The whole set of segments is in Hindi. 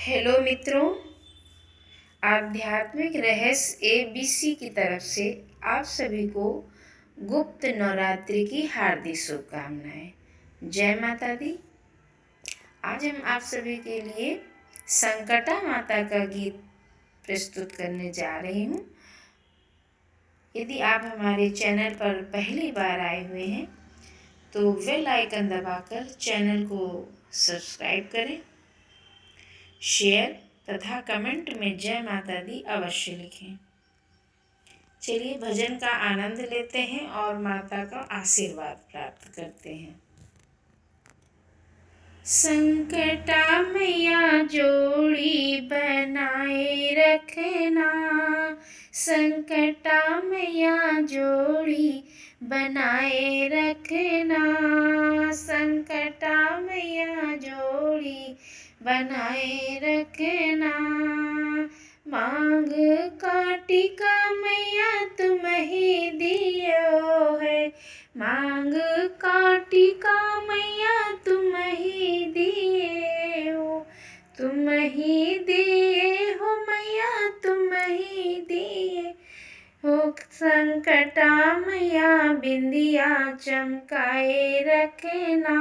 हेलो मित्रों, आध्यात्मिक रहस्य ABC की तरफ से आप सभी को गुप्त नवरात्रि की हार्दिक शुभकामनाएं। जय माता दी। आज हम आप सभी के लिए संकटा माता का गीत प्रस्तुत करने जा रही हूँ। यदि आप हमारे चैनल पर पहली बार आए हुए हैं तो बेल आइकन दबाकर चैनल को सब्सक्राइब करें, शेयर तथा कमेंट में जय माता दी अवश्य लिखें। चलिए भजन का आनंद लेते हैं और माता का आशीर्वाद प्राप्त करते हैं। संकटा मैया जोड़ी बनाए रखना, संकटा मैया जोड़ी बनाए रखना, संकटा मैया जोड़ी बनाए रखना। मांग का टीका मैया तुम ही दियो है, मांग का टीका मैया तुम ही दिए हो, तुम ही दिए हो मैया तुम ही दिए हो। संकटा मैया बिंदिया चमकाए रखना,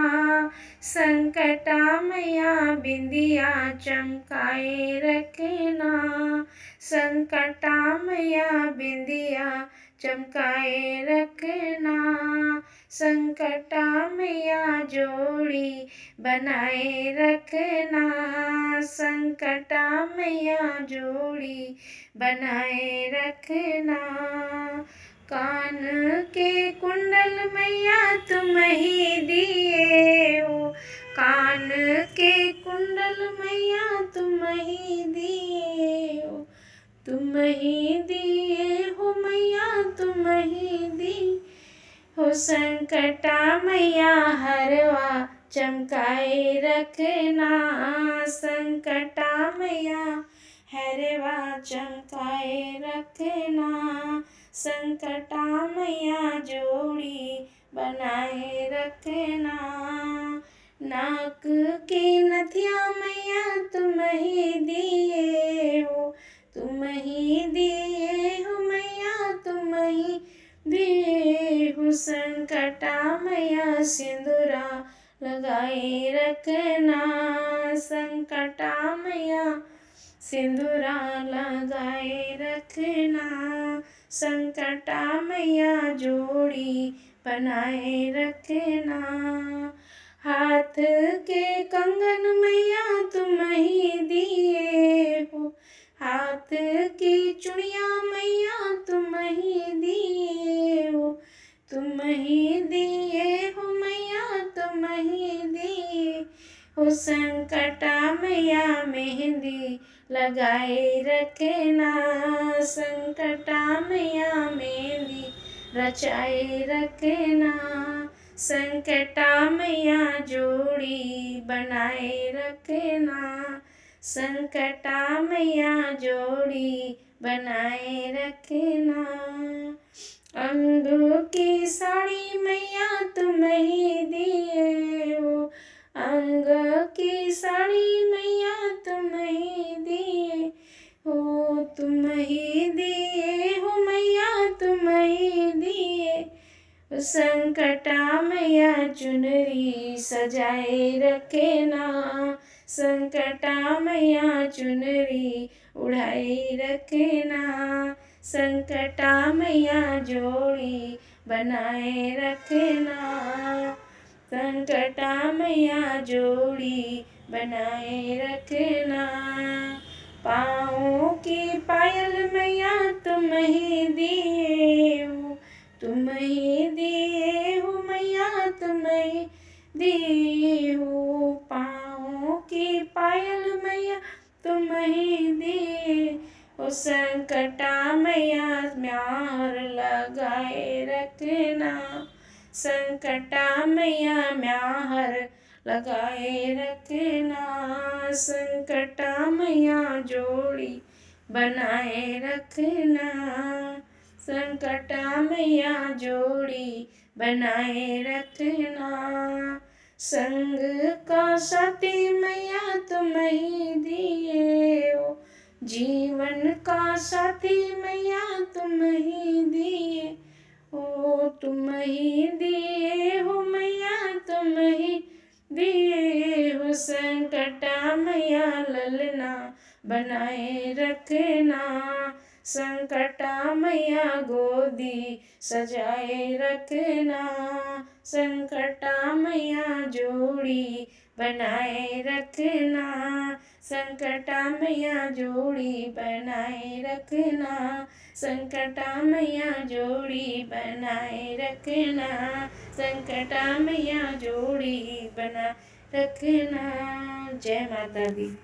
संकटा मैया बिंदिया चमकाए रखना, संकटा मैया बिंदिया चमकाए रखना, संकटा मैया जोड़ी बनाए रखना, संकटा मैया जोड़ी बनाए रखना। कान के कुंडल मैया तुम ही दिए हो, कान के कुंडल मैया तुम ही दिए हो, तुम ही दिए हो मैया तुम ही दी हो। संकटा मैया हरवा चमकाए रखना, संकटा मैया हरवा चमकाए रखना, संकटा मैया जोड़ी बनाए रखना। नाक की नथिया मैया तुम ही दिए हो, तुम ही दिए हो मैया तुम ही दिए हो। संकटा मैया सिंदूरा लगाए रखना, संकटा मैया सिंदूरा लगाए रखना, संकटा मैया जोड़ी बनाए रखना। हाथ के कंगन मैया तुम ही दिए हो, हाथ की चूड़ियाँ मैया तुम ही दिए हो, तुम ही दिए हो मैया तुम ही दिए हो। संकटा मैया मेहंदी लगाए रखना, संकटा मैया मेहंदी रचाए रखना, संकटा मैया जोड़ी बनाए रखना, संकटा मैया जोड़ी बनाए रखना। अंगों की साड़ी मैया तुम ही दिए हो, अंग की साड़ी मैया तुम ही दिए हो, तुम ही दिए हो मैया तुम ही दिए। संकटा मैया चुनरी सजाए रखना, संकटा मैया चुनरी उड़ाए रखना, संकटा मैया जोड़ी बनाए रखना, संकटा मैया जोड़ी बनाए रखना। पाँव की पायल मैया तुम ही दिए हो, तुम ही दिए हो मैया तुम ही दिए हो। पाँव की पायल मैया तुम ही दिए हो। संकटा मैया म्यार लगाए रखना, संकटा मैया म्यार लगाए रखना, संकटा मैया जोड़ी बनाए रखना, संकटा मैया जोड़ी बनाए रखना। संग का साथी मैया तुम ही दिए जीवन का साथी मैया तुम ही दिए, ओ तुम ही दिए हो मैया, तुम ही दिए हो। संकटा मैया ललना बनाए रखना, संकटा मैया गोदी सजाए रखना, संकटा मैया जोड़ी बनाए रखना, संकटा मैया जोड़ी बनाए रखना, संकटा मैया जोड़ी बनाए रखना, संकटा मैया जोड़ी बना रखना। जय माता दी।